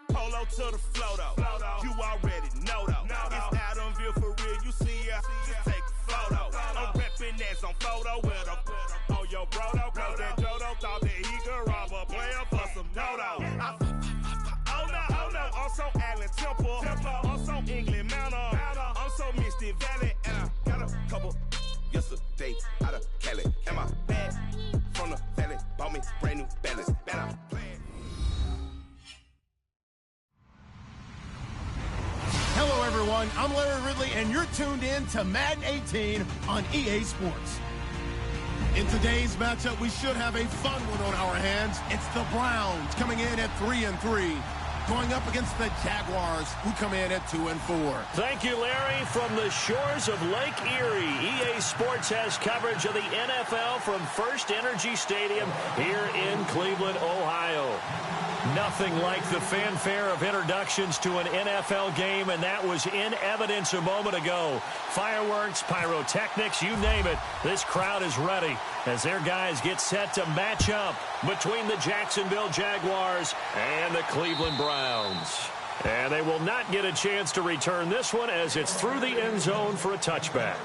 Polo to the flow though. You already know though. It's Adamville for real. You see ya, just take a photo. I'm reppin' as on photo with a on your bro though. Cause that Dodo thought that he could rob a player for some dodo. Oh no, also Allen Temple. Also England Mountain. Also Misty Valley. And I got a couple yesterday out of Cali. And my bag from the valley bought me brand new balance. Better play. Hello, everyone. I'm Larry Ridley, and you're tuned in to Madden 18 on EA Sports. In today's matchup, we should have a fun one on our hands. It's the Browns coming in at 3-3, going up against the Jaguars, who come in at 2-4. Thank you, Larry. From the shores of Lake Erie, EA Sports has coverage of the NFL from First Energy Stadium here in Cleveland, Ohio. Nothing like the fanfare of introductions to an NFL game, and that was in evidence a moment ago. Fireworks, pyrotechnics, you name it. This crowd is ready as their guys get set to match up between the Jacksonville Jaguars and the Cleveland Browns. And they will not get a chance to return this one as it's through the end zone for a touchback.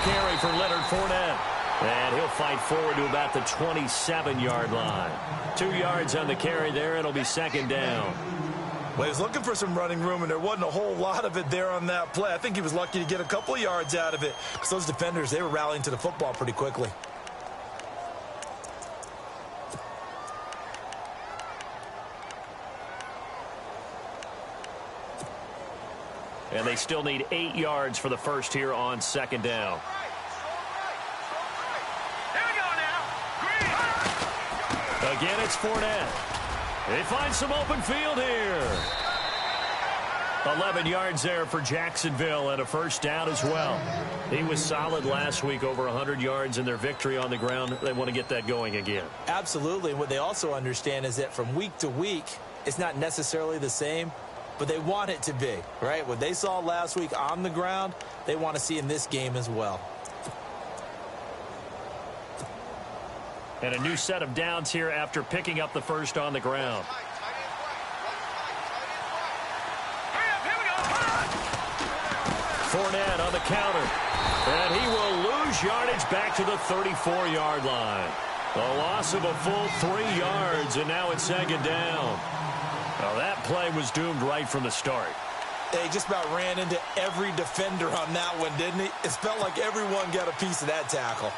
Carry for Leonard Fournette. And he'll fight forward to about the 27-yard line. 2 yards on the carry there. It'll be second down. Well, he was looking for some running room, and there wasn't a whole lot of it there on that play. I think he was lucky to get a couple of yards out of it because those defenders, they were rallying to the football pretty quickly. And they still need 8 yards for the first here on second down. Again, it's Fournette. They find some open field here. 11 yards there for Jacksonville and a first down as well. He was solid last week, over 100 yards in their victory on the ground. They want to get that going again. Absolutely. And what they also understand is that from week to week, it's not necessarily the same, but they want it to be, right? What they saw last week on the ground, they want to see in this game as well. And a new set of downs here after picking up the first on the ground. Fournette on the counter. And he will lose yardage back to the 34-yard line. A loss of a full 3 yards, and now it's second down. Well, that play was doomed right from the start. They just about ran into every defender on that one, didn't he? It felt like everyone got a piece of that tackle.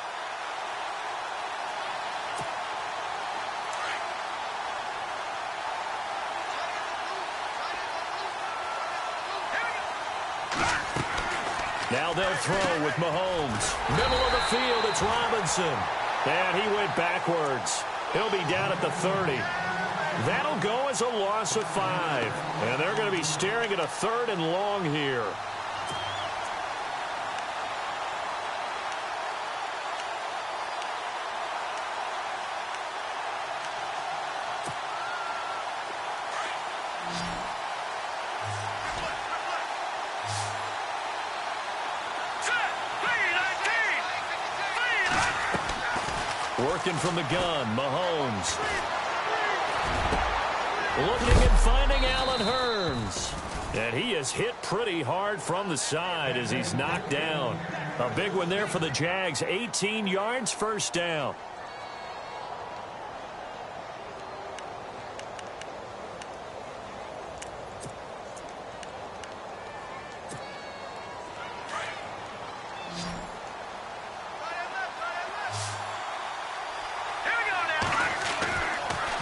Now they'll throw with Mahomes. Middle of the field, it's Robinson. And he went backwards. He'll be down at the 30. That'll go as a loss of 5. And they're going to be staring at a 3rd and long here. Working from the gun, Mahomes. Looking and finding Allen Hurns. And he is hit pretty hard from the side as he's knocked down. A big one there for the Jags. 18 yards, first down.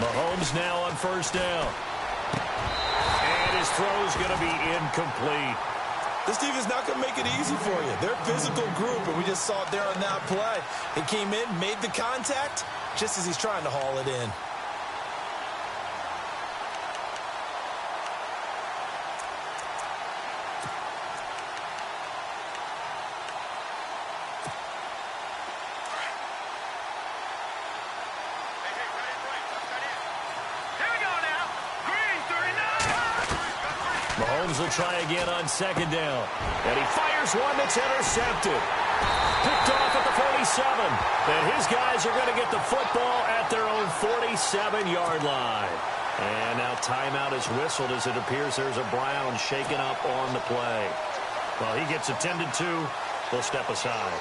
Mahomes now on first down. And his throw's going to be incomplete. This team is not going to make it easy for you. They're a physical group, and we just saw it there on that play. He came in, made the contact, just as he's trying to haul it in. Rams will try again on second down. And he fires one that's intercepted. Picked off at the 47. And his guys are going to get the football at their own 47-yard line. And now timeout is whistled as it appears there's a Brown shaken up on the play. Well, he gets attended to. We'll step aside.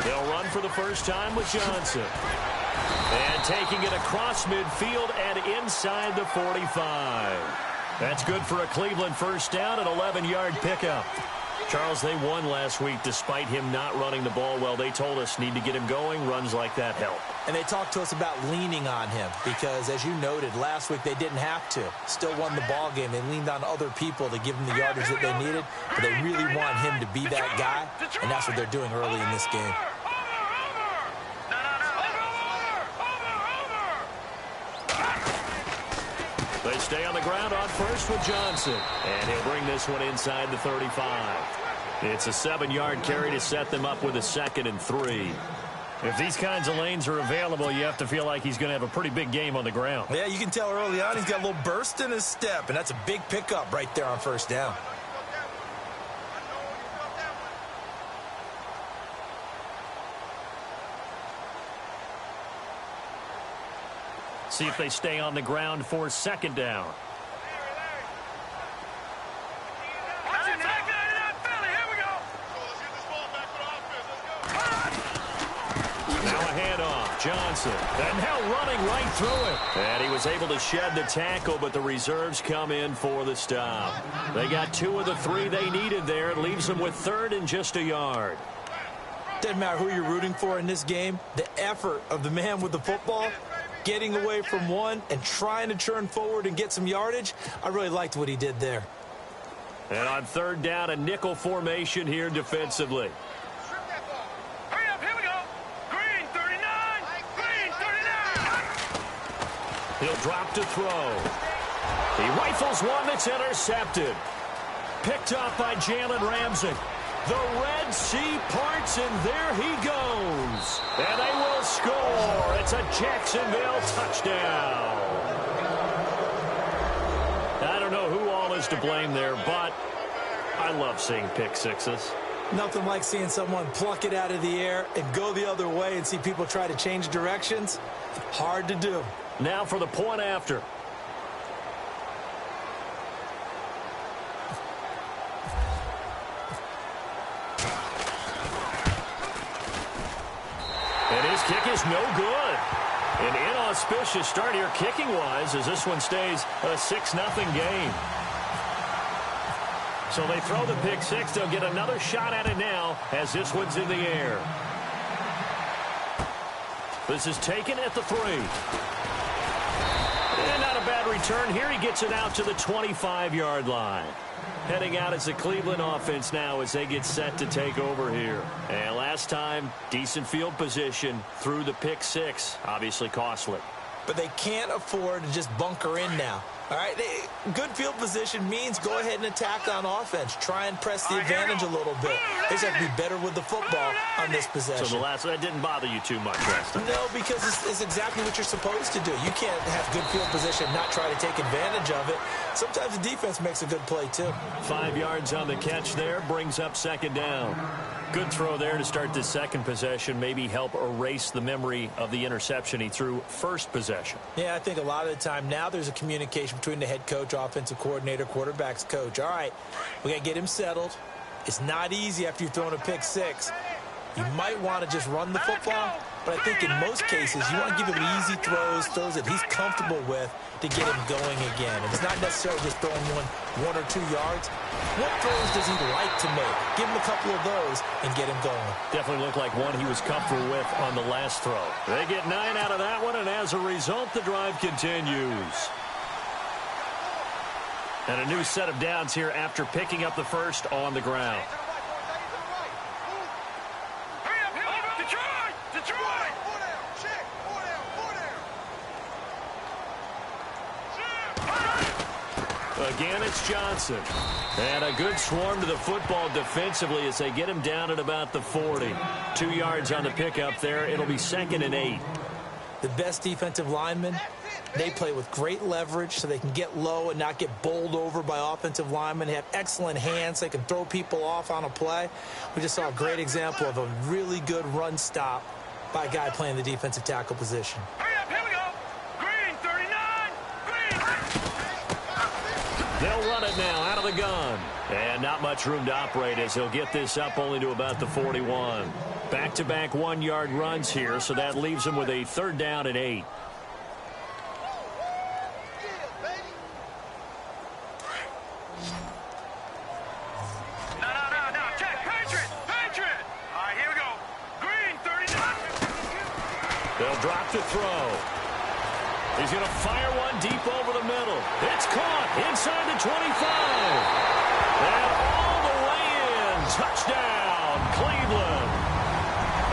They'll run for the first time with Johnson. And taking it across midfield and inside the 45. That's good for a Cleveland first down, an 11-yard pickup. Charles, they won last week despite him not running the ball well. They told us need to get him going. Runs like that help. And they talked to us about leaning on him because, as you noted, last week they didn't have to. Still won the ball game. They leaned on other people to give them the yardage that they needed, but they really want him to be that guy, and that's what they're doing early in this game. They stay on the ground on first with Johnson. And he'll bring this one inside the 35. It's a 7-yard carry to set them up with a 2nd and 3. If these kinds of lanes are available, you have to feel like he's going to have a pretty big game on the ground. Yeah, you can tell early on he's got a little burst in his step, and that's a big pickup right there on first down. See if they stay on the ground for 2nd down. Now a handoff. Johnson. And now running right through it. And he was able to shed the tackle, but the reserves come in for the stop. They got 2 of the 3 they needed there. It leaves them with 3rd and just a yard. Doesn't matter who you're rooting for in this game. The effort of the man with the football, getting away from one and trying to churn forward and get some yardage, I really liked what he did there. And on 3rd down, a nickel formation here defensively. Hurry up, here we go. Green 39, green 39. He'll drop to throw. He rifles one that's intercepted. Picked off by Jalen Ramsey. The Red Sea parts, and there he goes. And they will score. It's a Jacksonville touchdown. I don't know who all is to blame there, but I love seeing pick sixes. Nothing like seeing someone pluck it out of the air and go the other way and see people try to change directions. Hard to do. Now for the point after. And his kick is no good. An inauspicious start here kicking-wise as this one stays a 6-0 game. So they throw the pick six. They'll get another shot at it now as this one's in the air. This is taken at the 3. And not a bad return here. He gets it out to the 25-yard line. Heading out as the Cleveland offense now as they get set to take over here. And last time, decent field position through the pick six. Obviously costly. But they can't afford to just bunker in now. All right, good field position means go ahead and attack on offense. Try and press the advantage a little bit. They just have to be better with the football on this possession. So that didn't bother you too much, Preston? No, because it's exactly what you're supposed to do. You can't have good field position and not try to take advantage of it. Sometimes the defense makes a good play, too. 5 yards on the catch there, brings up 2nd down. Good throw there to start this second possession. Maybe help erase the memory of the interception he threw first possession. Yeah, I think a lot of the time now there's a communication between the head coach, offensive coordinator, quarterback's coach. All right, we got to get him settled. It's not easy after you've thrown a pick six. You might want to just run the football, but I think in most cases you want to give him easy throws that he's comfortable with to get him going again. And it's not necessarily just throwing one or 2 yards. What throws does he like to make? Give him a couple of those and get him going. Definitely looked like one he was comfortable with on the last throw. They get 9 out of that one, and as a result, the drive continues. And a new set of downs here after picking up the first on the ground. Again, it's Johnson. And a good swarm to the football defensively as they get him down at about the 40. 2 yards on the pickup there. It'll be 2nd and 8. The best defensive linemen, they play with great leverage so they can get low and not get bowled over by offensive linemen. They have excellent hands. They can throw people off on a play. We just saw a great example of a really good run stop by a guy playing the defensive tackle position. Hurry up, here we go. Green, 39. Green. They'll run it now out of the gun. And not much room to operate as he'll get this up only to about the 41. Back-to-back 1-yard runs here, so that leaves him with a 3rd down and 8. No. Check. Patriot. All right, here we go. Green, 39. They'll drop to throw. He's going to fire one deep over the middle. It's caught inside the 25. And all the way in. Touchdown, Cleveland.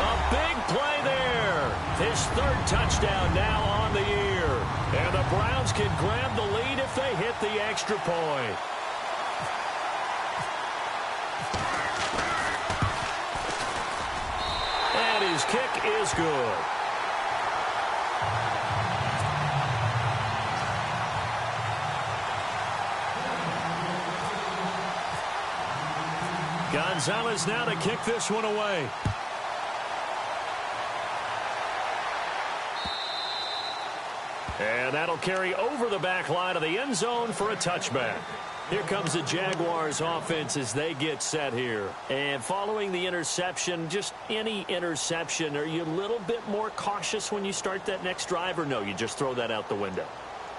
A big play there. His 3rd touchdown now on the year. And the Browns can grab the lead if they hit the extra point. And his kick is good. Gonzalez now to kick this one away. And that'll carry over the back line of the end zone for a touchback. Here comes the Jaguars offense as they get set here. And following the interception, just any interception, are you a little bit more cautious when you start that next drive, or no, you just throw that out the window?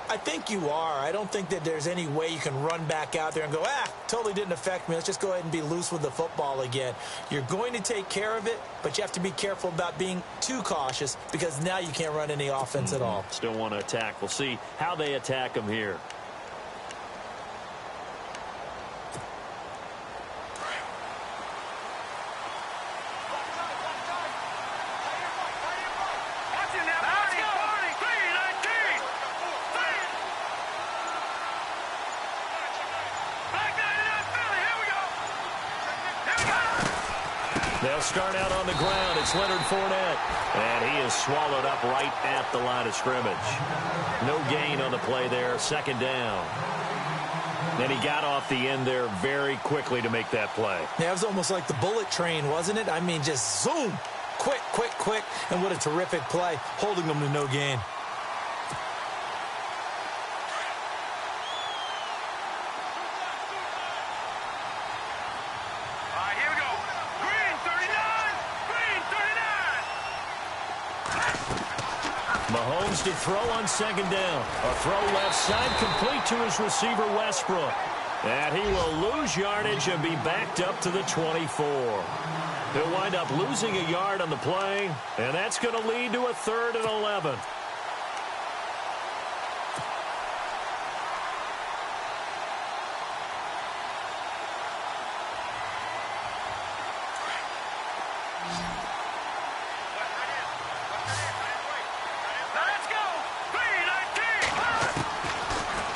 I think you are. I don't think that there's any way you can run back out there and go, totally didn't affect me. Let's just go ahead and be loose with the football again. You're going to take care of it, but you have to be careful about being too cautious because now you can't run any offense at all. Still want to attack. We'll see how they attack them here. They'll start out on the ground. It's Leonard Fournette. And he is swallowed up right at the line of scrimmage. No gain on the play there. 2nd down. Then he got off the end there very quickly to make that play. Yeah, it was almost like the bullet train, wasn't it? I mean, just zoom. Quick. And what a terrific play, holding them to no gain. Mahomes to throw on 2nd down. A throw left side complete to his receiver Westbrook. And he will lose yardage and be backed up to the 24. He'll wind up losing a yard on the play, and that's going to lead to a 3rd and 11.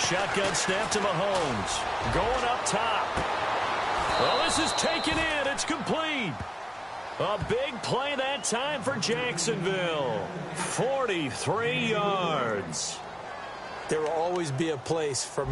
Shotgun snap to Mahomes. Going up top. Well, this is taken in. It's complete. A big play that time for Jacksonville. 43 yards. There will always be a place for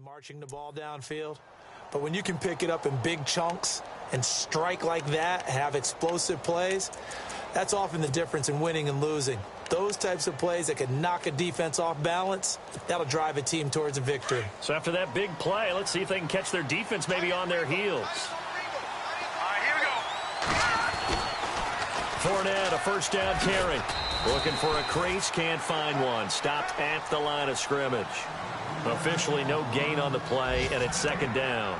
marching the ball downfield. But when you can pick it up in big chunks and strike like that, have explosive plays, that's often the difference in winning and losing. Those types of plays that can knock a defense off balance, that'll drive a team towards a victory. So after that big play, let's see if they can catch their defense maybe on their heels. All right, here we go. Fournette, a 1st down carry. Looking for a crease, can't find one. Stopped at the line of scrimmage. Officially no gain on the play, and it's 2nd down.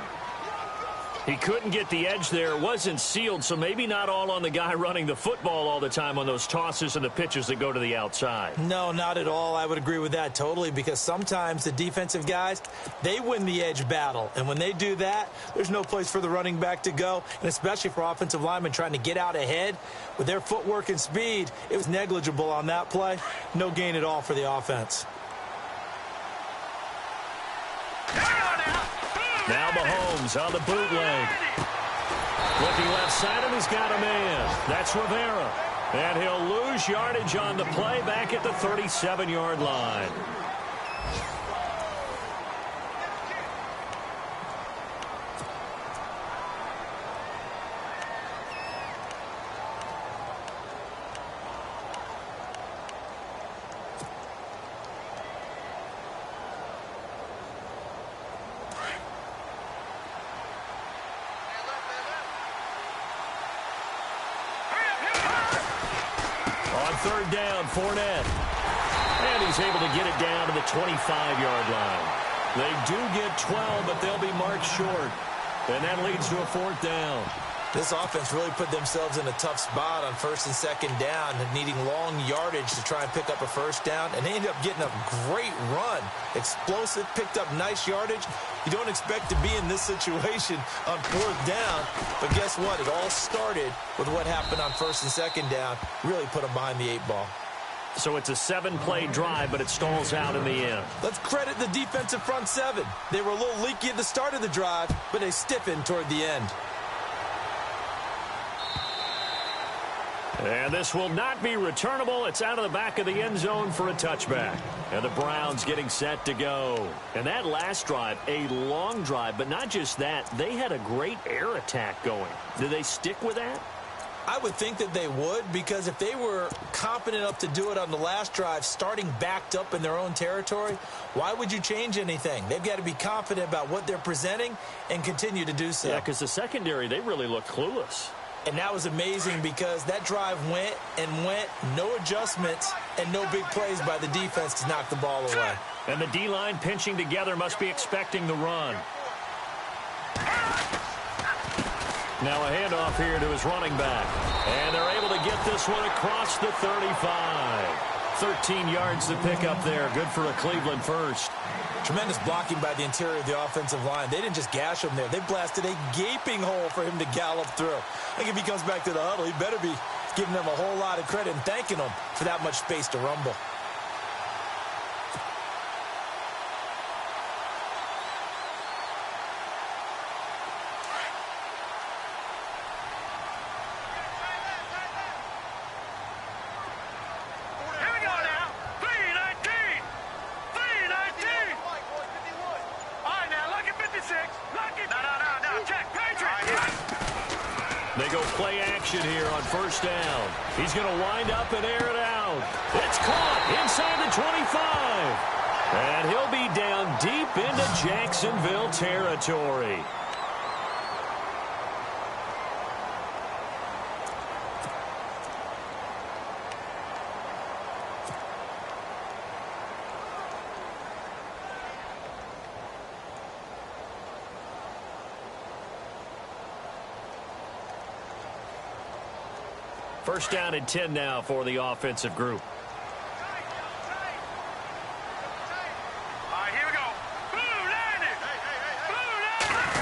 He couldn't get the edge there. It wasn't sealed, so maybe not all on the guy running the football all the time on those tosses and the pitches that go to the outside. No, not at all. I would agree with that totally, because sometimes the defensive guys, they win the edge battle. And when they do that, there's no place for the running back to go, and especially for offensive linemen trying to get out ahead. With their footwork and speed, it was negligible on that play. No gain at all for the offense. Now Mahomes on the bootleg. Looking left side, and he's got a man. That's Rivera. And he'll lose yardage on the play back at the 37-yard line. Third down, Fournette. And he's able to get it down to the 25-yard line. They do get 12, but they'll be marked short. And that leads to a fourth down. This offense really put themselves in a tough spot on first and second down, needing long yardage to try and pick up a first down. And they ended up getting a great run. Explosive, picked up nice yardage. You don't expect to be in this situation on fourth down. But guess what? It all started with what happened on first and second down. Really put them behind the 8 ball. So it's a 7-play drive, but it stalls out in the end. Let's credit the defensive front seven. They were a little leaky at the start of the drive, but they stiffened toward the end. And this will not be returnable. It's out of the back of the end zone for a touchback. And the Browns getting set to go. And that last drive, a long drive, but not just that. They had a great air attack going. Do they stick with that? I would think that they would, because if they were confident enough to do it on the last drive, starting backed up in their own territory, why would you change anything? They've got to be confident about what they're presenting and continue to do so. Yeah, because the secondary, they really look clueless. And that was amazing because that drive went and went, no adjustments, and no big plays by the defense to knock the ball away. And the D-line pinching together must be expecting the run. Now a handoff here to his running back. And they're able to get this one across the 35. 13 yards to pick up there. Good for a Cleveland first. Tremendous blocking by the interior of the offensive line. They didn't just gash him there. They blasted a gaping hole for him to gallop through. I think if he comes back to the huddle, he better be giving them a whole lot of credit and thanking them for that much space to rumble. Here on first down. He's going to wind up and air it out. It's caught inside the 25. And he'll be down deep into Jacksonville territory. First down and 10 now for the offensive group. All right, here we go. Blue landed. Blue landed.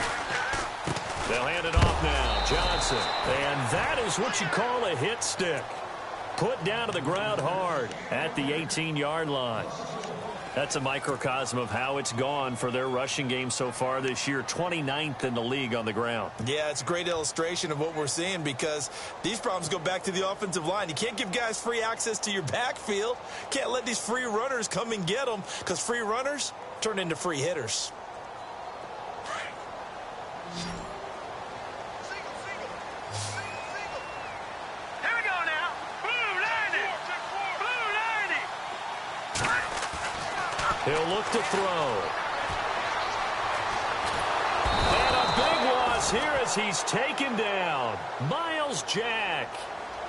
They'll hand it off now. Johnson. And that is what you call a hit stick. Put down to the ground hard at the 18-yard line. That's a microcosm of how it's gone for their rushing game so far this year. 29th in the league on the ground. Yeah, it's a great illustration of what we're seeing because these problems go back to the offensive line. You can't give guys free access to your backfield. Can't let these free runners come and get them because free runners turn into free hitters. He'll look to throw. And a big loss here as he's taken down. Miles Jack.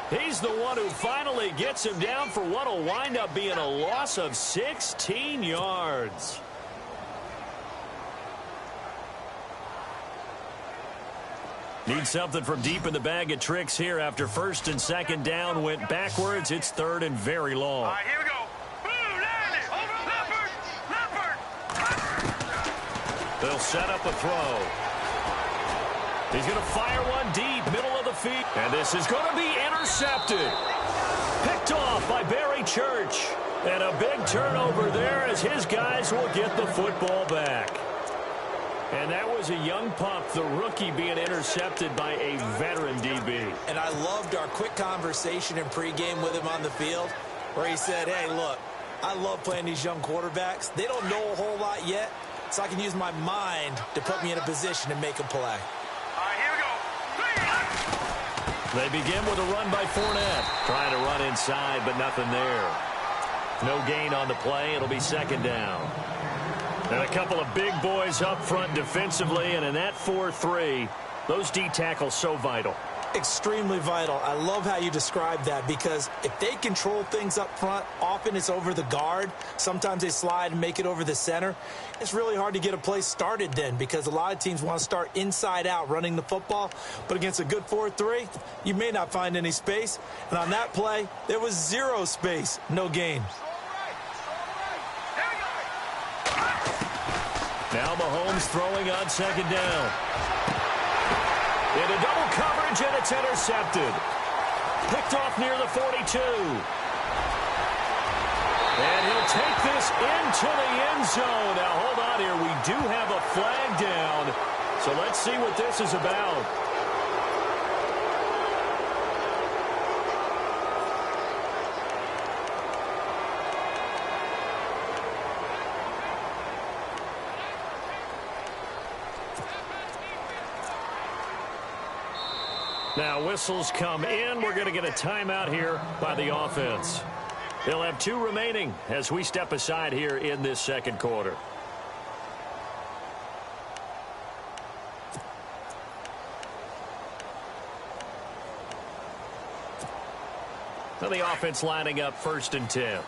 He's the one who finally gets him down for what will wind up being a loss of 16 yards. Need something from deep in the bag of tricks here after first and second down went backwards. It's third and very long. All right, here we go. Boom, landed. Leopard. They'll set up a throw. He's going to fire one deep, middle of the field. And this is going to be intercepted. Picked off by Barry Church. And a big turnover there as his guys will get the football back. And that was a young pup, the rookie, being intercepted by a veteran DB. And I loved our quick conversation in pregame with him on the field where he said, hey, look, I love playing these young quarterbacks. They don't know a whole lot yet, so I can use my mind to put me in a position to make a play. All right, here we go. They begin with a run by Fournette. Trying to run inside, but nothing there. No gain on the play. It'll be second down. And a couple of big boys up front defensively, and in that 4-3, those D tackles so vital. Extremely vital. I love how you describe that because if they control things up front, often it's over the guard. Sometimes they slide and make it over the center. It's really hard to get a play started then because a lot of teams want to start inside out running the football. But against a good 4-3, you may not find any space. And on that play, there was zero space, no gain. Now Mahomes throwing on second down. Into double coverage, and it's intercepted. Picked off near the 42. And he'll take this into the end zone. Now, hold on here. We do have a flag down. So let's see what this is about. Now whistles come in. We're going to get a timeout here by the offense. They'll have 2 remaining as we step aside here in this second quarter. Now the offense lining up first and 10. Here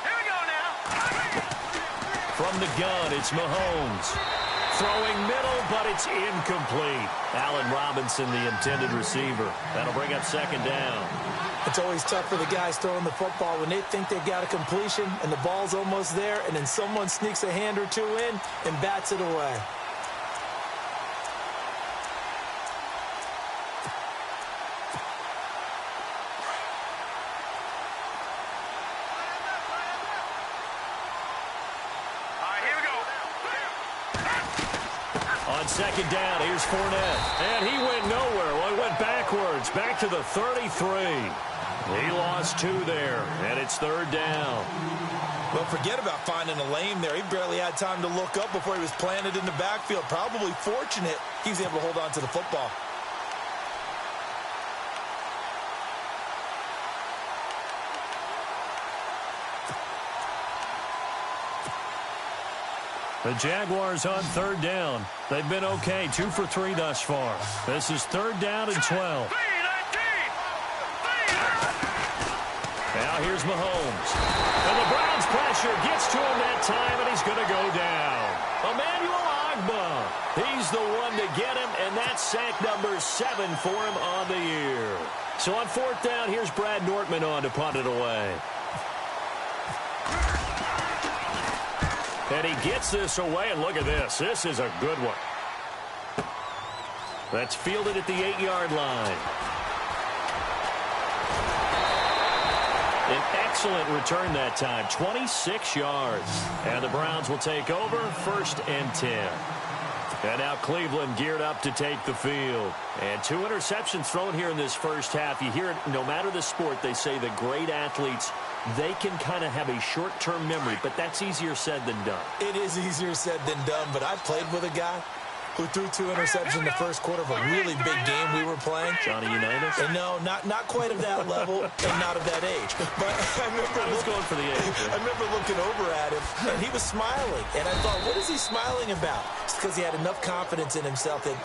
we go now. From the gun, it's Mahomes. Throwing middle, but it's incomplete. Allen Robinson, the intended receiver. That'll bring up second down. It's always tough for the guys throwing the football when they think they've got a completion and the ball's almost there, and then someone sneaks a hand or two in and bats it away. Second down, here's Fournette. And he went nowhere. Well, he went backwards, back to the 33. He lost 2 there, and it's third down. Well, forget about finding a lane there. He barely had time to look up before he was planted in the backfield. Probably fortunate he was able to hold on to the football. The Jaguars on third down. They've been okay, 2 for 3 thus far. This is third down and 12. Now here's Mahomes. And the Browns pressure gets to him that time, and he's going to go down. Emmanuel Ogbah. He's the one to get him, and that's sack number 7 for him on the year. So on fourth down, here's Brad Nortman on to punt it away. And he gets this away, and look at this. This is a good one. That's fielded at the 8-yard line. An excellent return that time, 26 yards. And the Browns will take over, first and 10. And now Cleveland geared up to take the field. And 2 interceptions thrown here in this first half. You hear it, no matter the sport, they say the great athletes, they can kind of have a short-term memory, but that's easier said than done. It is easier said than done, but I played with a guy who threw 2 interceptions in the first quarter of a really big game we were playing. Johnny Unitas? And no, not quite of that level and not of that age. But I was going for the age. I remember looking over at him, and he was smiling. And I thought, what is he smiling about? It's because he had enough confidence in himself that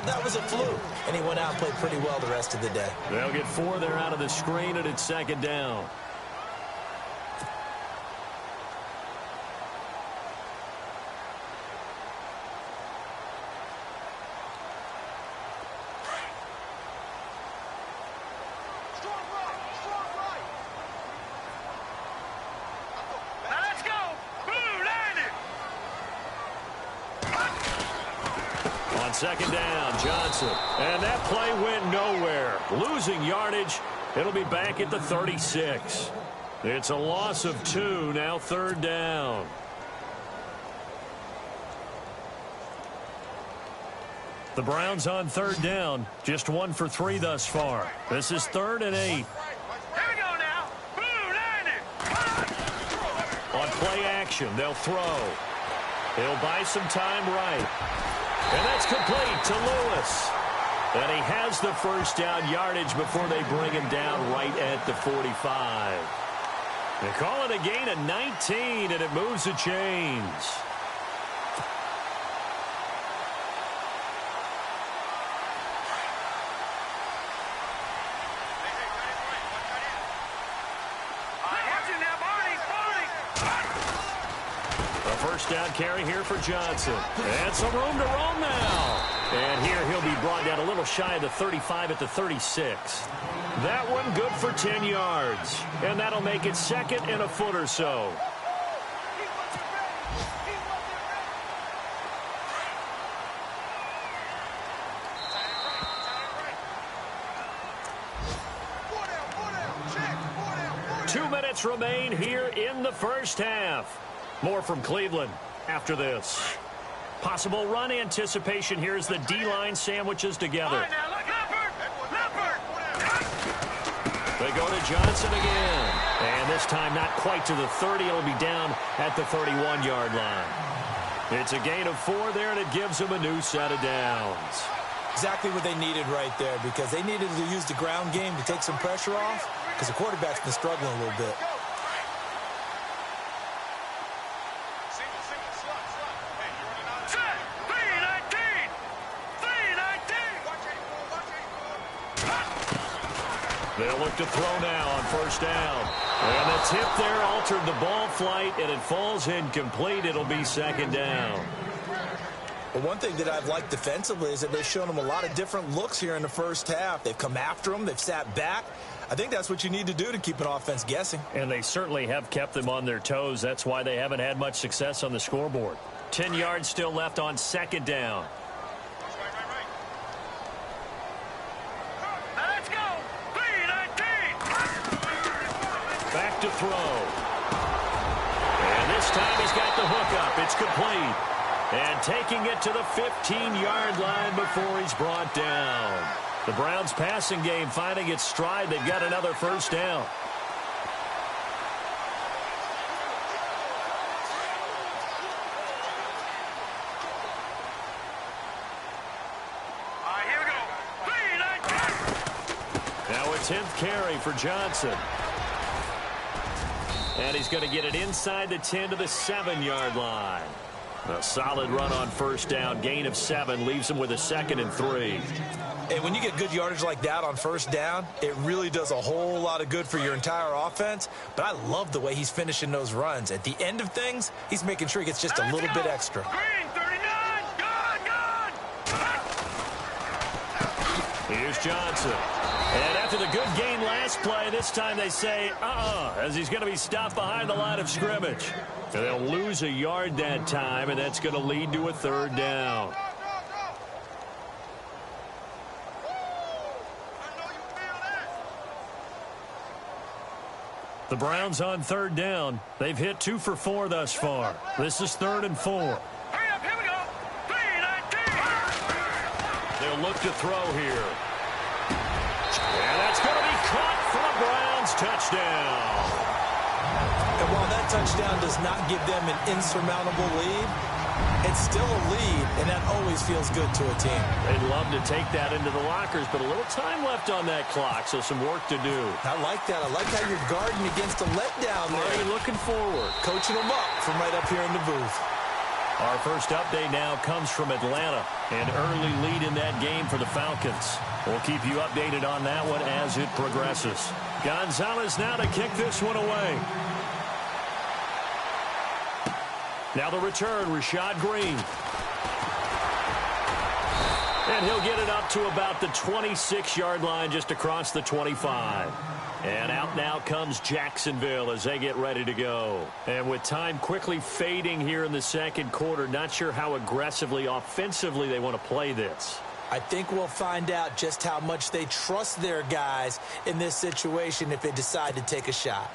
that was a fluke. And he went out and played pretty well the rest of the day. They'll get 4 there out of the screen, and it's second down. On second down, Johnson. And that play went nowhere. Losing yardage. It'll be back at the 36. It's a loss of 2, now third down. The Browns on third down, just 1 for 3 thus far. This is 3rd and 8. Here we go now. Blue 90. On play action, they'll throw. He'll buy some time right. And that's complete to Lewis. And he has the first down yardage before they bring him down right at the 45. They call it a gain of 19, and it moves the chains. A first down carry here for Johnson. And some room to roam now. And here he'll be brought down a little shy of the 35 at the 36. That one good for 10 yards. And that'll make it 2nd and a foot or so. Two minutes remain here in the first half. More from Cleveland after this. Possible run anticipation here as the D-line sandwiches together. They go to Johnson again. And this time not quite to the 30. It'll be down at the 31-yard line. It's a gain of 4 there, and it gives them a new set of downs. Exactly what they needed right there, because they needed to use the ground game to take some pressure off, because the quarterback's been struggling a little bit. They'll look to throw now on first down. And the tip there altered the ball flight, and it falls incomplete. It'll be 2nd down. But one thing that I've liked defensively is that they've shown them a lot of different looks here in the first half. They've come after them. They've sat back. I think that's what you need to do to keep an offense guessing. And they certainly have kept them on their toes. That's why they haven't had much success on the scoreboard. 10 yards still left on 2nd down. Let's go. 3-19. Back to throw. And this time he's got the hook up. It's complete. And taking it to the 15-yard line before he's brought down. The Browns' passing game finding its stride. They've got another first down. All right, here we go. 3-19. Now a 10th carry for Johnson. And he's going to get it inside the 10 to the 7-yard line. A solid run on first down. Gain of 7 leaves him with a 2nd and 3. And when you get good yardage like that on first down, it really does a whole lot of good for your entire offense. But I love the way he's finishing those runs. At the end of things, he's making sure he gets just a little bit extra. Green 39. Good. Here's Johnson. And after the good gain last play, this time they say, as he's going to be stopped behind the line of scrimmage. And they'll lose a yard that time, and that's going to lead to a 3rd down. The Browns on 3rd down. They've hit 2 for 4 thus far. This is 3rd and 4. Hurry up, here we go. 3-19. They'll look to throw here. And that's going to be caught for the Browns. Touchdown. And while that touchdown does not give them an insurmountable lead, it's still a lead, and that always feels good to a team. They'd love to take that into the lockers, but a little time left on that clock, so some work to do. I like that. I like how you're guarding against a letdown there. Already looking forward. Coaching them up from right up here in the booth. Our first update now comes from Atlanta. An early lead in that game for the Falcons. We'll keep you updated on that one as it progresses. Gonzalez now to kick this one away. Now the return, Rashad Green. And And he'll get it up to about the 26-yard line, just across the 25. And out now comes Jacksonville as they get ready to go. And with time quickly fading here in the second quarter, not sure how aggressively, offensively they want to play this. I think we'll find out just how much they trust their guys in this situation if they decide to take a shot.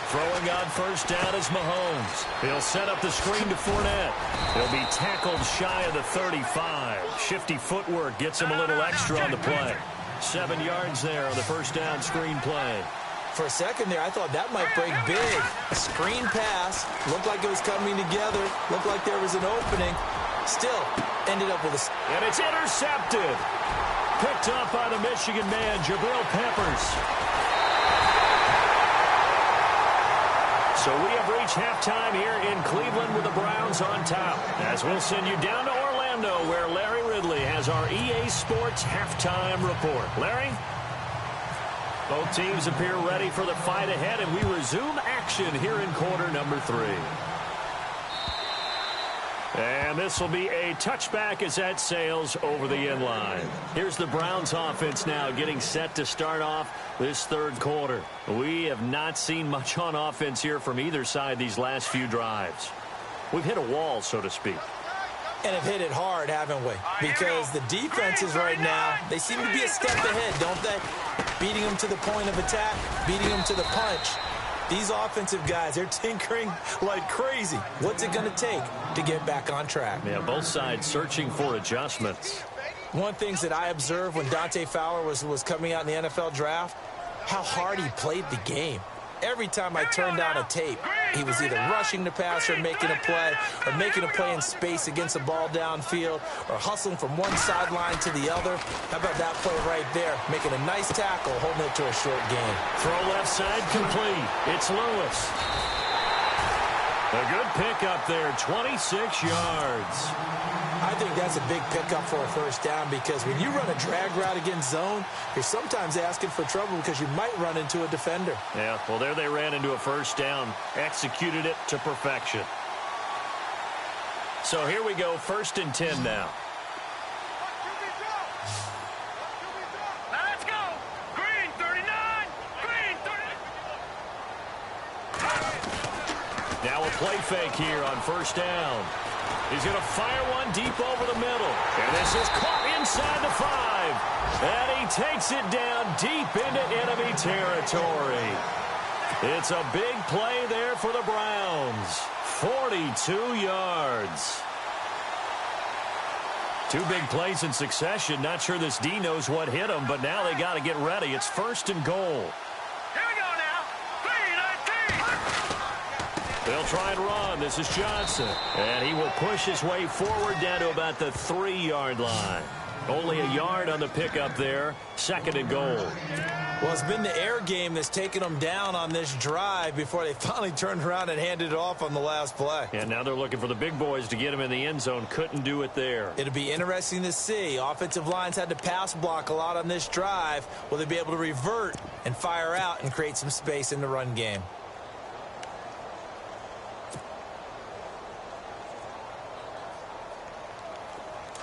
Throwing on first down is Mahomes. He'll set up the screen to Fournette. He'll be tackled shy of the 35. Shifty footwork gets him a little extra on the play. 7 yards there on the first down screen play. For a second there, I thought that might break big. A screen pass. Looked like it was coming together. Looked like there was an opening. Still ended up with a... And it's intercepted. Picked up by the Michigan man, Jabril Peppers. So we have reached halftime here in Cleveland with the Browns on top. As we'll send you down to Orlando, where Larry Ridley has our EA Sports halftime report. Larry? Both teams appear ready for the fight ahead, and we resume action here in quarter number 3. And this will be a touchback as that sails over the end line. Here's the Browns offense now getting set to start off this third quarter. We have not seen much on offense here from either side these last few drives. We've hit a wall, so to speak. And have hit it hard, haven't we? Because the defenses right now, they seem to be a step ahead, don't they? Beating them to the point of attack, beating them to the punch. These offensive guys, they're tinkering like crazy. What's it going to take to get back on track? Yeah, both sides searching for adjustments. One thing that I observed when Dante Fowler was coming out in the NFL draft, how hard he played the game. Every time I turned on a tape, he was either rushing the passer, making a play, or making a play in space against the ball downfield, or hustling from one sideline to the other. How about that play right there? Making a nice tackle, holding it to a short gain. Throw left side complete. It's Lewis. A good pickup there, 26 yards. I think that's a big pickup for a first down because when you run a drag route against zone, you're sometimes asking for trouble because you might run into a defender. Yeah, well, there they ran into a first down, executed it to perfection. So here we go, 1st and 10 now. Let's go. Green 39. Green 30. Now a play fake here on first down. He's going to fire one deep over the middle. And this is caught inside the 5. And he takes it down deep into enemy territory. It's a big play there for the Browns. 42 yards. 2 big plays in succession. Not sure this D knows what hit him, but now they got to get ready. It's 1st and goal. Here we go now. Green 19. They'll try and run. This is Johnson. And he will push his way forward down to about the 3-yard line. Only a yard on the pickup there. 2nd and goal. Well, it's been the air game that's taken them down on this drive before they finally turned around and handed it off on the last play. And now they're looking for the big boys to get him in the end zone. Couldn't do it there. It'll be interesting to see. Offensive lines had to pass block a lot on this drive. Will they be able to revert and fire out and create some space in the run game?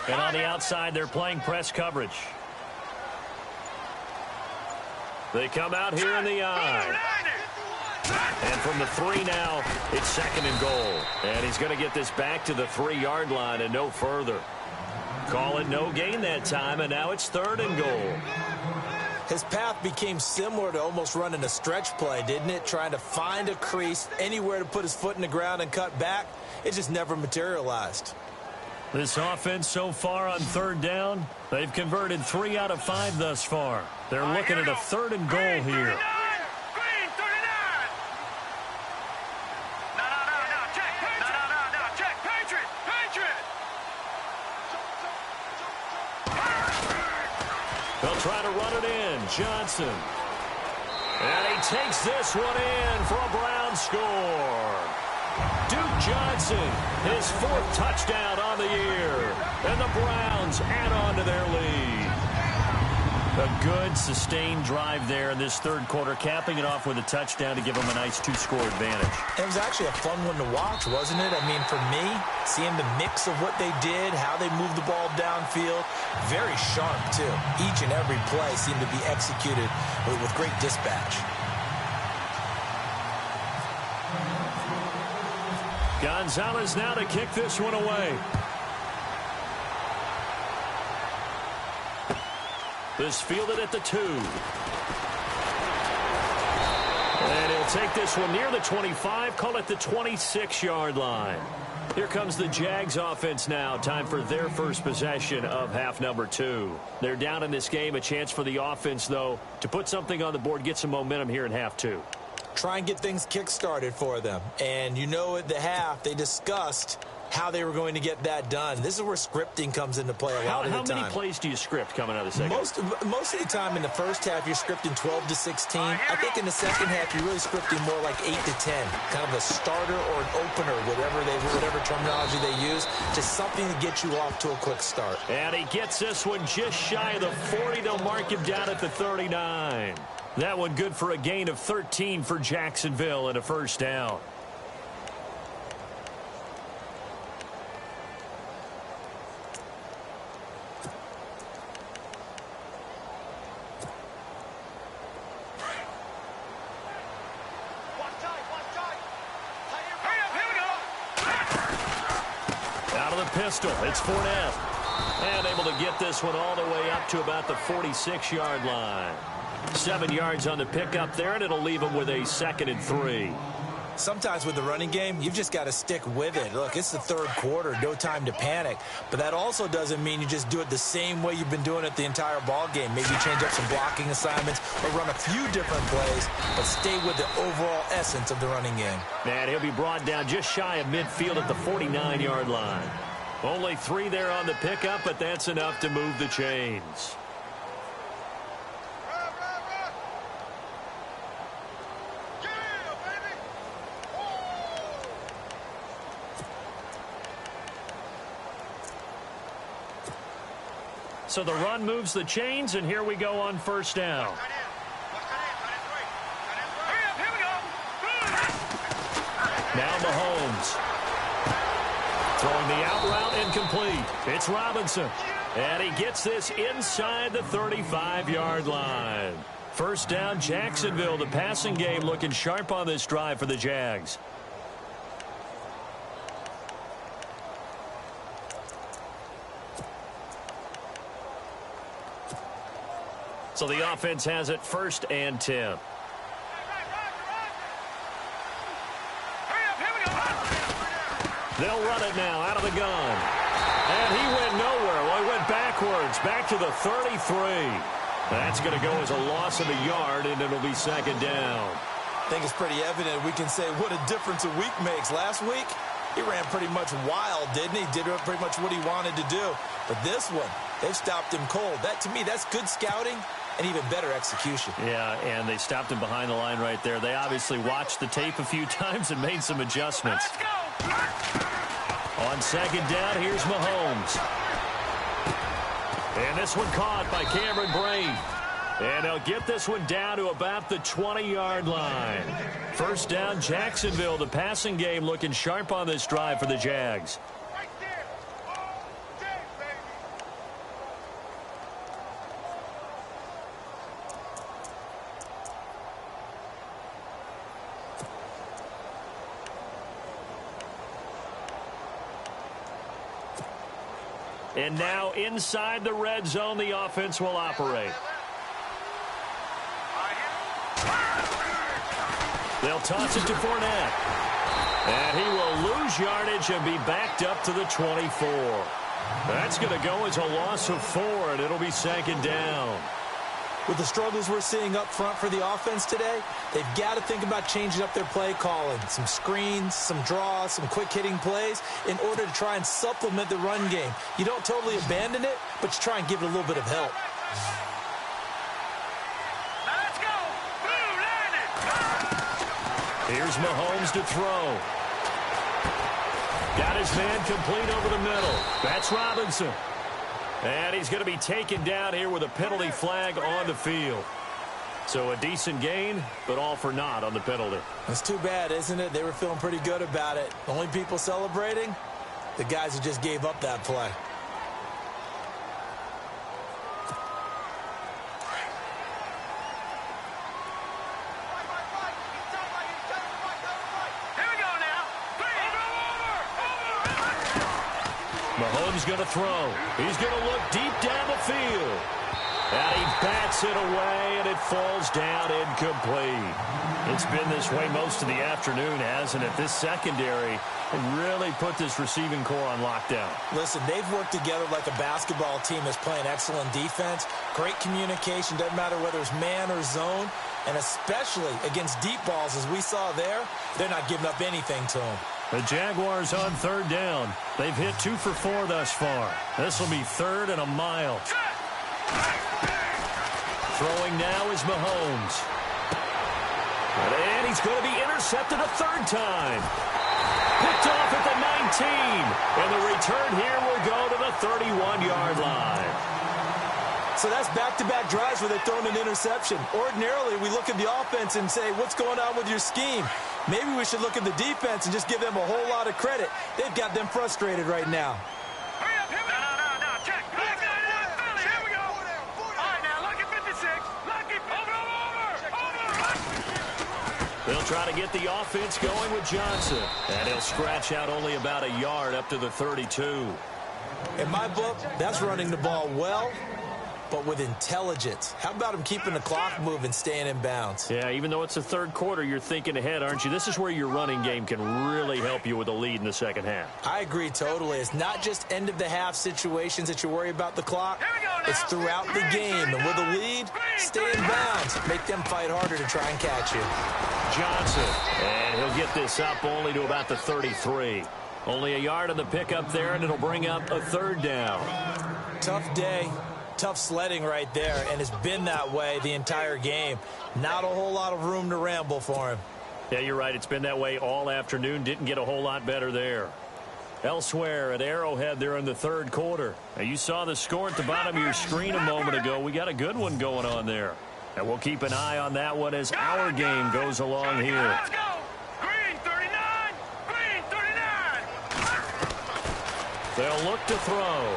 And on the outside, they're playing press coverage. They come out here in the eye. And from the 3 now, it's 2nd and goal. And he's going to get this back to the 3-yard line and no further. Call it no gain that time, and now it's 3rd and goal. His path became similar to almost running a stretch play, didn't it? Trying to find a crease, anywhere to put his foot in the ground and cut back. It just never materialized. This offense so far on 3rd down, they've converted 3 out of 5 thus far. They're looking at a 3rd and goal here. Green 39. No, check. No, check. Patriot. They'll try to run it in. Johnson. And he takes this one in for a Brown score. Duke Johnson, his 4th touchdown on the year. And the Browns add on to their lead. A good, sustained drive there in this third quarter, capping it off with a touchdown to give them a nice 2-score advantage. It was actually a fun one to watch, wasn't it? I mean, for me, seeing the mix of what they did, how they moved the ball downfield, very sharp, too. Each and every play seemed to be executed with great dispatch. Gonzalez now to kick this one away. This fielded at the 2. And he'll take this one near the 25, call it the 26-yard line. Here comes the Jags offense now. Time for their first possession of half number 2. They're down in this game. A chance for the offense, though, to put something on the board, get some momentum here in half 2. Try and get things kick-started for them. And you know at the half, they discussed how they were going to get that done. This is where scripting comes into play a lot of the time. How many plays do you script coming out of the second? Most of the time in the first half, you're scripting 12 to 16. I think in the second half, you're really scripting more like 8 to 10. Kind of a starter or an opener, whatever terminology they use. Just something to get you off to a quick start. And he gets this one just shy of the 40. They'll mark him down at the 39. That one good for a gain of 13 for Jacksonville and a first down. Pistol. It's Fournette. And able to get this one all the way up to about the 46-yard line. 7 yards on the pickup there, and it'll leave him with a 2nd and 3. Sometimes with the running game, you've just got to stick with it. Look, it's the third quarter, no time to panic. But that also doesn't mean you just do it the same way you've been doing it the entire ball game. Maybe change up some blocking assignments or run a few different plays, but stay with the overall essence of the running game. And he'll be brought down just shy of midfield at the 49-yard line. Only 3 there on the pickup, but that's enough to move the chains. So the run moves the chains, and here we go on first down. Now Mahomes. Throwing the out route incomplete. It's Robinson. And he gets this inside the 35-yard line. First down, Jacksonville. The passing game looking sharp on this drive for the Jags. So the offense has it 1st and 10. They'll run it now out of the gun. And he went nowhere. Well, he went backwards, back to the 33. That's going to go as a loss of a yard, and it'll be 2nd down. I think it's pretty evident. We can say what a difference a week makes. Last week, he ran pretty much wild, didn't he? Did pretty much what he wanted to do. But this one, they've stopped him cold. That, to me, that's good scouting and even better execution. Yeah, and they stopped him behind the line right there. They obviously watched the tape a few times and made some adjustments. On 2nd down, here's Mahomes. And this one caught by Cameron Brate. And they'll get this one down to about the 20-yard line. First down, Jacksonville. The passing game looking sharp on this drive for the Jags. And now inside the red zone, the offense will operate. They'll toss it to Fournette. And he will lose yardage and be backed up to the 24. That's going to go as a loss of 4, and it'll be 2nd down. With the struggles we're seeing up front for the offense today, they've got to think about changing up their play calling. Some screens, some draws, some quick-hitting plays in order to try and supplement the run game. You don't totally abandon it, but you try and give it a little bit of help. Let's go. Blue line it. Here's Mahomes to throw. Got his man complete over the middle. That's Robinson. And he's going to be taken down here with a penalty flag on the field. So a decent gain, but all for naught on the penalty. It's too bad, isn't it? They were feeling pretty good about it. The only people celebrating, the guys who just gave up that play. Mahomes going to throw. He's going to look deep down the field. And he bats it away, and it falls down incomplete. It's been this way most of the afternoon, hasn't it? This secondary really put this receiving core on lockdown. Listen, they've worked together like a basketball team that's playing excellent defense. Great communication, doesn't matter whether it's man or zone. And especially against deep balls, as we saw there, they're not giving up anything to them. The Jaguars on third down. They've hit 2 for 4 thus far. This will be 3rd and a mile. Throwing now is Mahomes. And he's going to be intercepted a 3rd time. Picked off at the 19. And the return here will go to the 31-yard line. So that's back-to-back drives where they've thrown an interception. Ordinarily, we look at the offense and say, what's going on with your scheme? Maybe we should look at the defense and just give them a whole lot of credit. They've got them frustrated right now. Hurry up, hurry up. No. Check. Here we go. All right, now, lucky 56. Lucky, over. They'll try to get the offense going with Johnson. And he'll scratch out only about a yard up to the 32. In my book, that's running the ball well, but with intelligence. How about him keeping the clock moving, staying in bounds? Yeah, even though it's the 3rd quarter, you're thinking ahead, aren't you? This is where your running game can really help you with a lead in the second half. I agree totally. It's not just end-of-the-half situations that you worry about the clock. It's throughout the game. And with a lead, stay in bounds. Make them fight harder to try and catch you. Johnson, and he'll get this up only to about the 33. Only a yard on the pickup there, and it'll bring up a 3rd down. Tough day. Tough sledding right there, and it's been that way the entire game. Not a whole lot of room to ramble for him. Yeah, you're right. It's been that way all afternoon. Didn't get a whole lot better there. Elsewhere at Arrowhead there in the 3rd quarter. Now, you saw the score at the bottom of your screen a moment ago. We got a good one going on there. And we'll keep an eye on that one as our game goes along here. Let's go. Green 39. Green 39. They'll look to throw.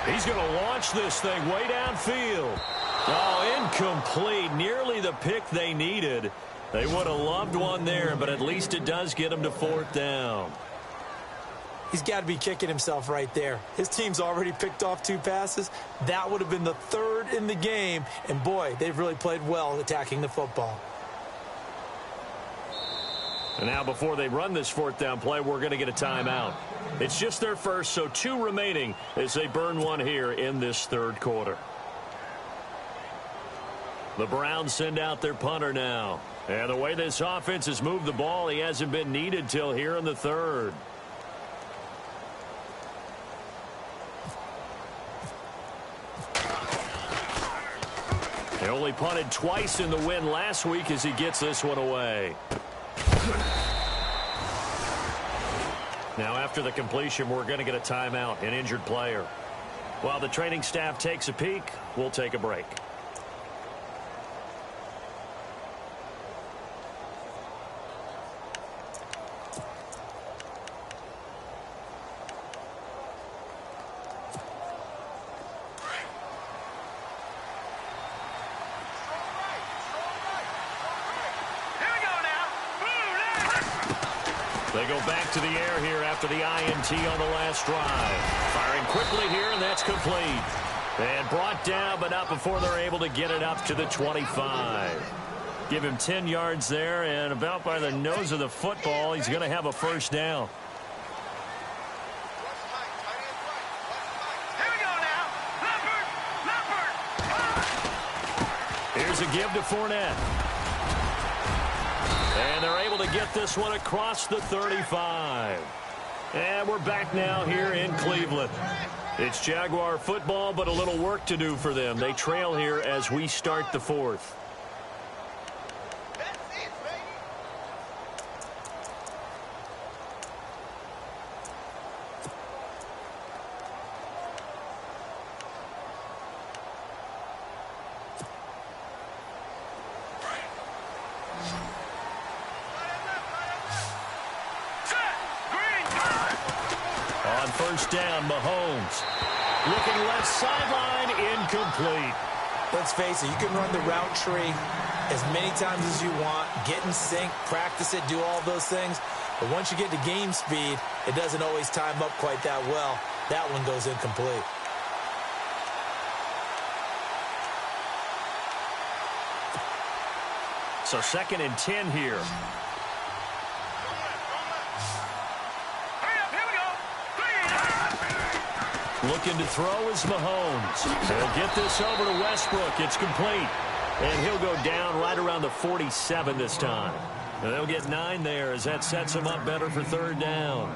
He's going to launch this thing way downfield. Oh, incomplete. Nearly the pick they needed. They would have loved one there, but at least it does get them to 4th down. He's got to be kicking himself right there. His team's already picked off 2 passes. That would have been the 3rd in the game. And, boy, they've really played well attacking the football. And now before they run this 4th down play, we're going to get a timeout. It's just their first, so 2 remaining as they burn one here in this 3rd quarter. The Browns send out their punter now. And the way this offense has moved the ball, he hasn't been needed till here in the 3rd. They only punted twice in the win last week as he gets this one away. Now, after the completion, we're going to get a timeout, an injured player. While the training staff takes a peek, we'll take a break. They go back to the air here after the INT on the last drive. Firing quickly here, and that's complete. And brought down, but not before they're able to get it up to the 25. Give him 10 yards there, and about by the nose of the football, he's going to have a 1st down. Here we go now. Leopard. Here's a give to Fournette. And they're able to get this one across the 35. And we're back now here in Cleveland. It's Jaguar football, but a little work to do for them. They trail here as we start the 4th. on first down, Mahomes. Looking left sideline, incomplete. Let's face it, you can run the route tree as many times as you want, get in sync, practice it, do all those things. But once you get to game speed, it doesn't always time up quite that well. That one goes incomplete. So 2nd and 10 here. Looking to throw is Mahomes. He'll get this over to Westbrook. It's complete. And he'll go down right around the 47 this time. And they'll get 9 there as that sets him up better for 3rd down.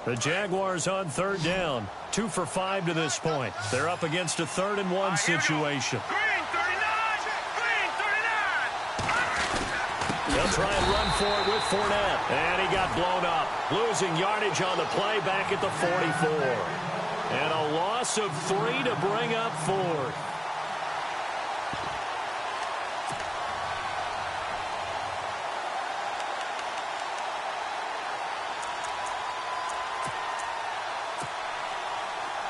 The Jaguars on 3rd down. 2 for 5 to this point. They're up against a 3rd and 1 situation. They'll try and run for it with Fournette. And he got blown up. Losing yardage on the play back at the 44. And a loss of 3 to bring up 4th.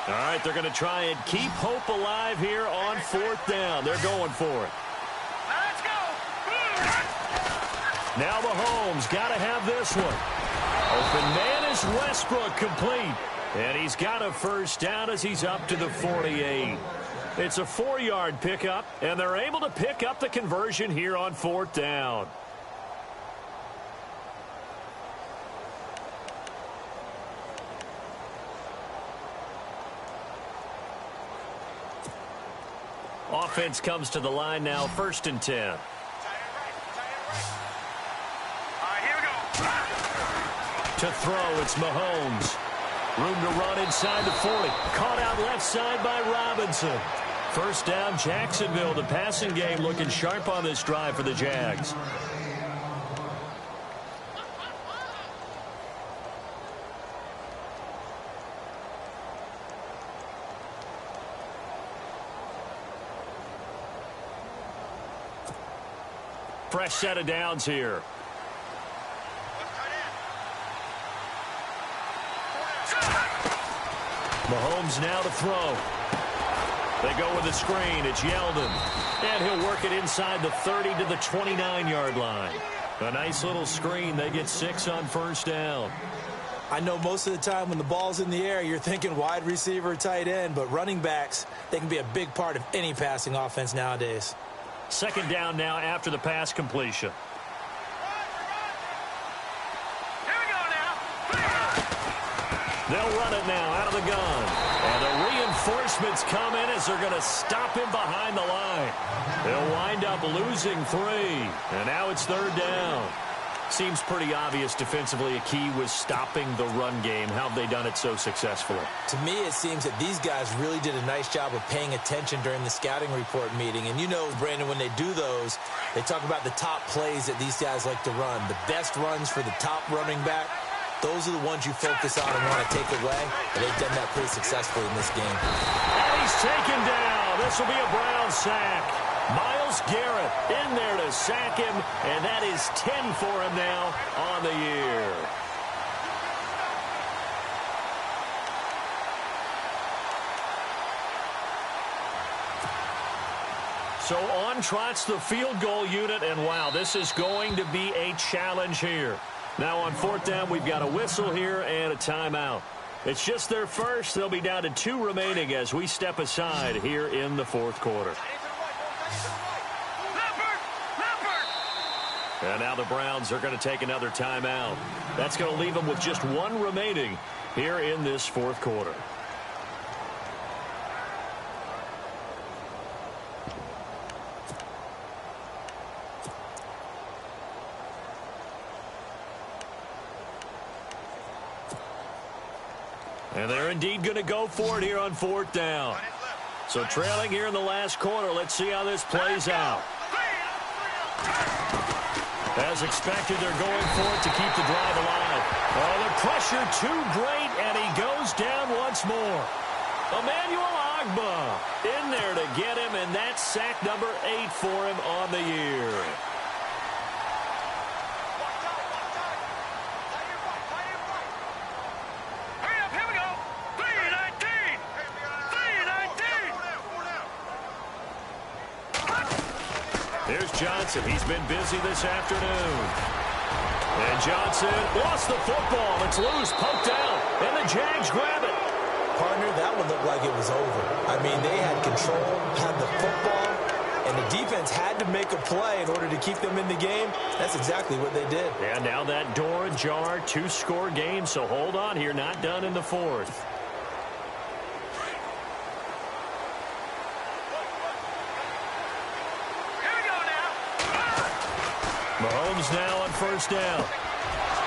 All right, they're going to try and keep hope alive here on 4th down. They're going for it. Let's go. Now Mahomes got to have this one. Open man is Westbrook, complete. And he's got a 1st down as he's up to the 48. It's a 4-yard pickup, and they're able to pick up the conversion here on 4th down. Offense comes to the line now, 1st and 10. All right, here we go. To throw, it's Mahomes. Room to run inside the 40. Caught out left side by Robinson. 1st down, Jacksonville. The passing game looking sharp on this drive for the Jags. Fresh set of downs here. Mahomes now to throw. They go with a screen. It's Yeldon. And he'll work it inside the 30 to the 29-yard line. A nice little screen. They get 6 on 1st down. I know most of the time when the ball's in the air, you're thinking wide receiver, tight end, but running backs, they can be a big part of any passing offense nowadays. 2nd down now after the pass completion. Here we go now. They'll run it now out of the gun. And the reinforcements come in as they're going to stop him behind the line. They'll wind up losing 3. And now it's 3rd down. Seems pretty obvious defensively a key was stopping the run game. How have they done it so successfully? To me, it seems that these guys really did a nice job of paying attention during the scouting report meeting. And you know, Brandon, when they do those, they talk about the top plays that these guys like to run. The best runs for the top running back, those are the ones you focus on and want to take away. And they've done that pretty successfully in this game. And he's taken down. This will be a Brown sack. Myles Garrett in there to sack him, and that is 10 for him now on the year. So on trots the field goal unit, and wow, this is going to be a challenge here. Now on 4th down, we've got a whistle here and a timeout. It's just their first. They'll be down to 2 remaining as we step aside here in the 4th quarter. And now the Browns are going to take another timeout. That's going to leave them with just 1 remaining here in this 4th quarter. And they're indeed going to go for it here on 4th down. So trailing here in the last quarter, let's see how this plays out. As expected, they're going for it to keep the drive alive. Oh, the pressure too great, and he goes down once more. Emmanuel Ogbah in there to get him, and that's sack number 8 for him on the year. Here's Johnson. He's been busy this afternoon. And Johnson lost the football. It's loose, poked out, and the Jags grab it. Partner, that one looked like it was over. I mean, they had control, had the football, and the defense had to make a play in order to keep them in the game. That's exactly what they did. And now that door ajar, 2-score game, so hold on here, not done in the fourth. Mahomes now on first down.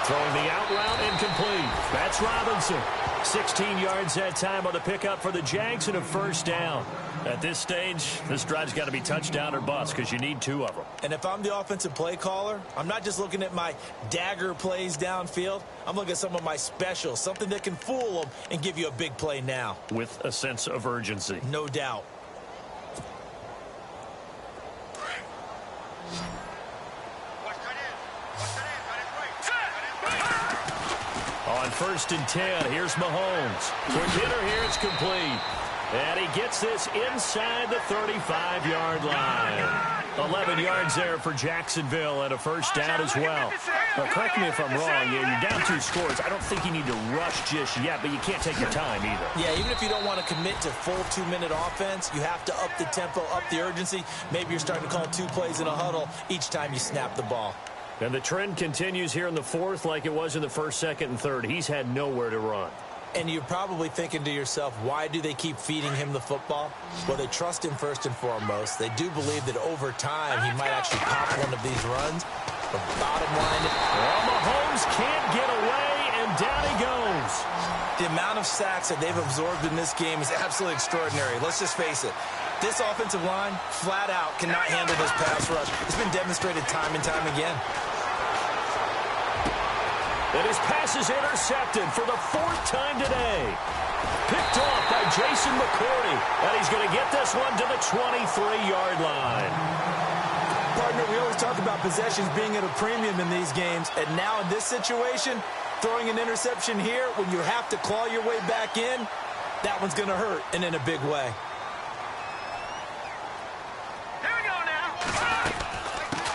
Throwing the out route incomplete. That's Robinson. 16 yards that time on the pickup for the Jags and a first down. At this stage, this drive's got to be touchdown or bust because you need 2 of them. And if I'm the offensive play caller, I'm not just looking at my dagger plays downfield. I'm looking at some of my specials, something that can fool them and give you a big play now. With a sense of urgency. No doubt. On 1st and 10, here's Mahomes. Quick hitter here, it's complete. And he gets this inside the 35-yard line. 11 yards there for Jacksonville and a first down as well. Now, correct me if I'm wrong. You're down 2 scores. I don't think you need to rush just yet, but you can't take your time either. Yeah, even if you don't want to commit to full 2-minute offense, you have to up the tempo, up the urgency. Maybe you're starting to call 2 plays in a huddle each time you snap the ball. And the trend continues here in the fourth like it was in the first, second, and third. He's had nowhere to run. And you're probably thinking to yourself, why do they keep feeding him the football? Well, they trust him first and foremost. They do believe that over time he might actually pop one of these runs. But bottom line, well, Mahomes can't get away, and down he goes. The amount of sacks that they've absorbed in this game is absolutely extraordinary. Let's just face it. This offensive line, flat out, cannot handle this pass rush. It's been demonstrated time and time again. And his pass is intercepted for the 4th time today. Picked off by Jason McCourty. And he's going to get this one to the 23-yard line. Partner, we always talk about possessions being at a premium in these games. And now in this situation, throwing an interception here when you have to claw your way back in, that one's going to hurt, and in a big way.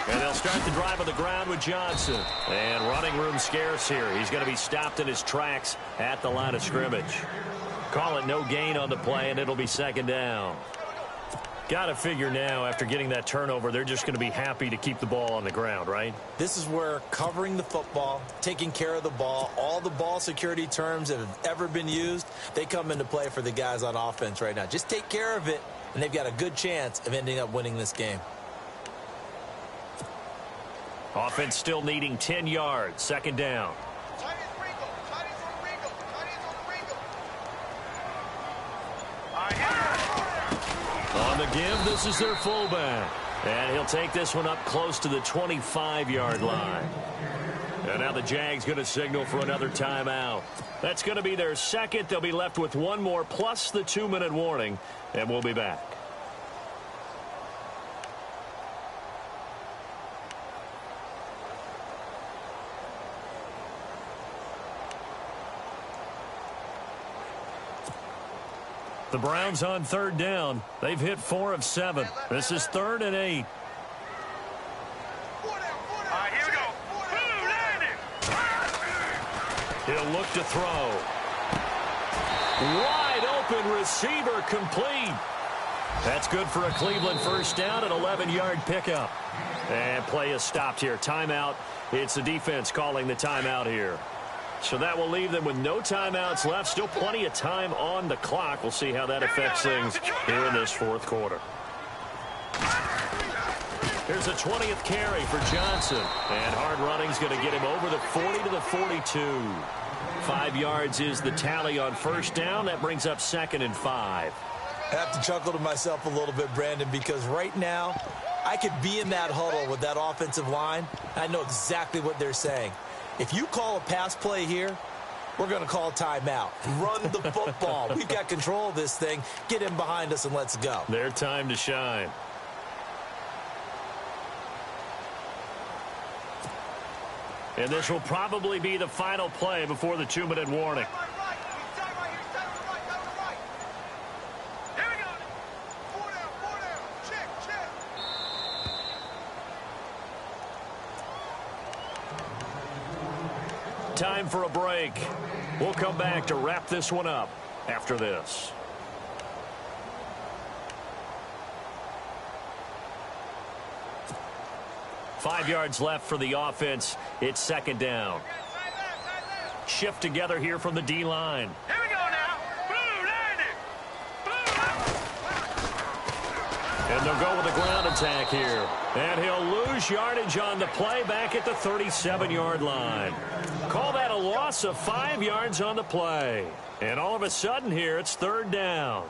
And they'll start the drive on the ground with Johnson. And running room scarce here. He's going to be stopped in his tracks at the line of scrimmage. Call it no gain on the play, and it'll be 2nd down. Got to figure now, after getting that turnover, they're just going to be happy to keep the ball on the ground, right? This is where covering the football, taking care of the ball, all the ball security terms that have ever been used, they come into play for the guys on offense right now. Just take care of it, and they've got a good chance of ending up winning this game. Offense still needing 10 yards. 2nd down. On the give, this is their fullback. And he'll take this one up close to the 25-yard line. And now the Jags going to signal for another timeout. That's going to be their 2nd. They'll be left with 1 more plus the 2-minute warning. And we'll be back. The Browns on 3rd down. They've hit 4 of 7. This is 3rd and 8. All right, here we go. He'll look to throw. Wide open receiver complete. That's good for a Cleveland first down, an 11-yard pickup. And play is stopped here. Timeout. It's the defense calling the timeout here. So that will leave them with no timeouts left. Still plenty of time on the clock. We'll see how that affects things here in this 4th quarter. Here's a 20th carry for Johnson. And hard running's going to get him over the 40 to the 42. 5 yards is the tally on first down. That brings up 2nd and 5. I have to chuckle to myself a little bit, Brandon, because right now I could be in that huddle with that offensive line. I know exactly what they're saying. If you call a pass play here, we're going to call timeout. Run the football. We've got control of this thing. Get him behind us and let's go. Their time to shine. And this will probably be the final play before the 2-minute warning. Time for a break. We'll come back to wrap this one up after this. Five yards left for the offense. It's second down. Shift together here from the D-line. Here we go now. Blue landing. And they'll go with a ground attack here. And he'll lose yardage on the play back at the 37-yard line. Call that a loss of 5 yards on the play. And all of a sudden here, it's third down.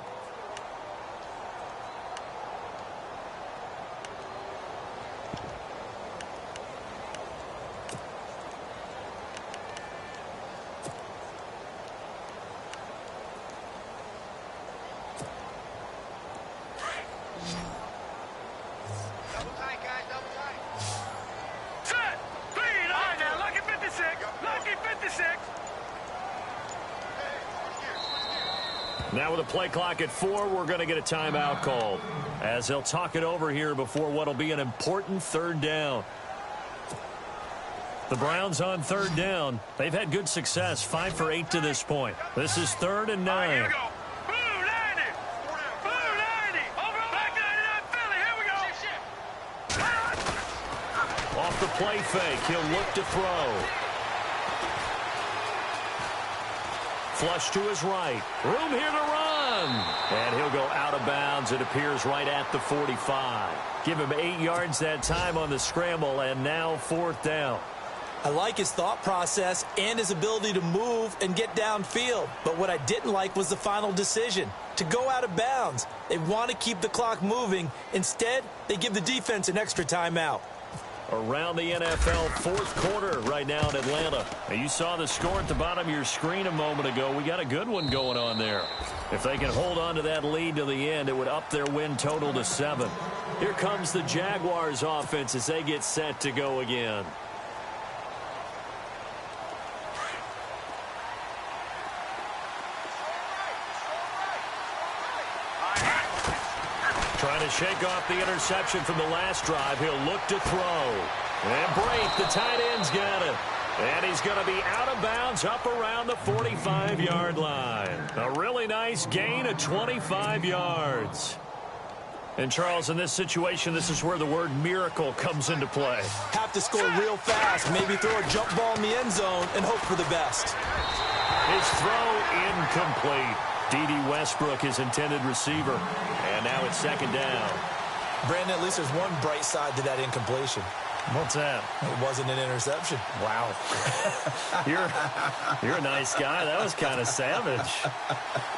Now with a play clock at 4, we're going to get a timeout called, as they'll talk it over here before what will be an important third down. The Browns on third down. They've had good success, 5 for 8 to this point. This is 3rd and 9. Here we go. Blue 90. Blue 90. Over back 99 Philly. Here we go. Off the play fake, he'll look to throw. Flush to his right. Room here to run. And he'll go out of bounds. It appears right at the 45. Give him 8 yards that time on the scramble, and now 4th down. I like his thought process and his ability to move and get downfield. But what I didn't like was the final decision, to go out of bounds. They want to keep the clock moving. Instead, they give the defense an extra timeout. Around the NFL, 4th quarter right now in Atlanta. Now, you saw the score at the bottom of your screen a moment ago. We got a good one going on there. If they can hold on to that lead to the end, it would up their win total to 7. Here comes the Jaguars offense as they get set to go again. Trying to shake off the interception from the last drive. He'll look to throw. And Brate, the tight end's got it. And he's going to be out of bounds up around the 45-yard line. A really nice gain of 25 yards. And, Charles, in this situation, this is where the word miracle comes into play. Have to score real fast, maybe throw a jump ball in the end zone and hope for the best. His throw incomplete. D.D. Westbrook, his intended receiver. And now it's second down. Brandon, at least there's one bright side to that incompletion. What's that? It wasn't an interception. Wow. You're a nice guy. That was kind of savage.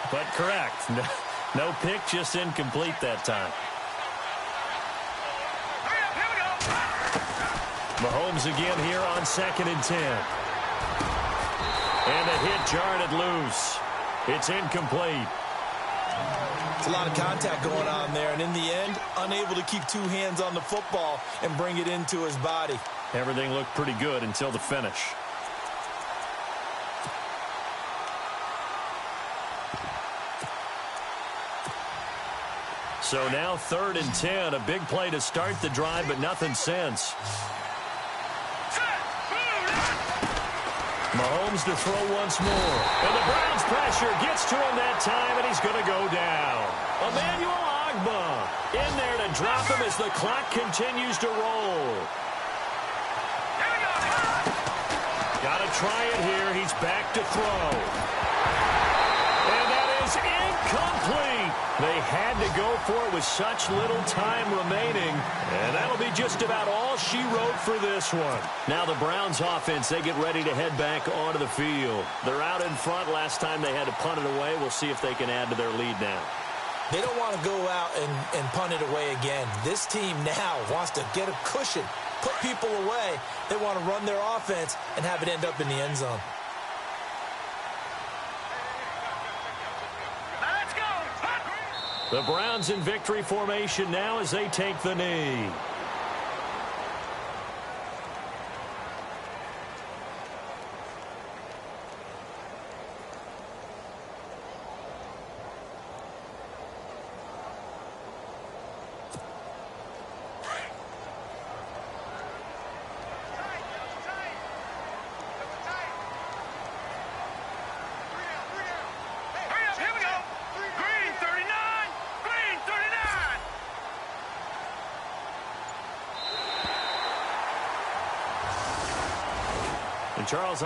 But correct. No pick, just incomplete that time. Here we go. Mahomes again here on 2nd and 10. And the hit jarred it loose. It's incomplete. It's a lot of contact going on there, and in the end, unable to keep 2 hands on the football and bring it into his body. Everything looked pretty good until the finish. So now 3rd and 10, a big play to start the drive, but nothing since. Mahomes to throw once more. And the Browns pressure gets to him that time, and he's going to go down. Emmanuel Ogbah in there to drop him as the clock continues to roll. Got to try it here. He's back to throw. And that is incomplete. They had to go for it with such little time remaining. And that'll be just about all she wrote for this one. Now the Browns offense, they get ready to head back onto the field. They're out in front. Last time they had to punt it away. We'll see if they can add to their lead now. They don't want to go out and punt it away again. This team now wants to get a cushion, put people away. They want to run their offense and have it end up in the end zone. The Browns in victory formation now as they take the knee. And Charles,